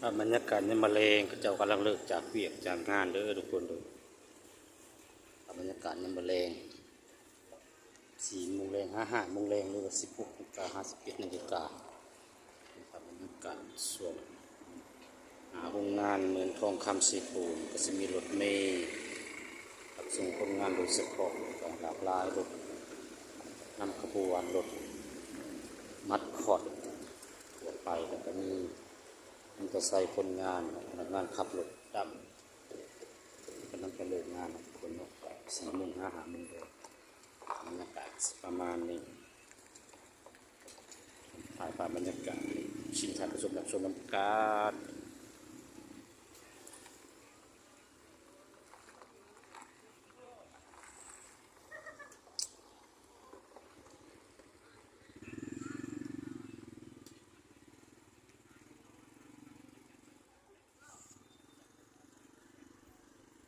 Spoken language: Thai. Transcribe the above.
บรรยากาศในมะเร็งเจ้ากำลังเลิกจากเวียกจากงานเด้อทุกคนดูบรรยากาศในมะเร็ง4 โมงแรง5 โมงแรงหรือว่า16 นาฬิกา51 นาฬิกาบรรยากาศส่วนโรงงานเหมือนทองคำสีปูนก็จะมีรถเมล์รับส่งคนงานโดยเฉพาะหลากหลายรถนำขบวนรถมัดคอดทั่วไปแล้วก็มีมันก็ใส่คนงานพนักงานขับรถดำกำลังจะเลิกงานคนออกไป4 โมง5 โมงเลยบรรยากาศประมาณนี้ถ่ายภาพบรรยากาศชิมทานผสมแบบชมน้ำกาด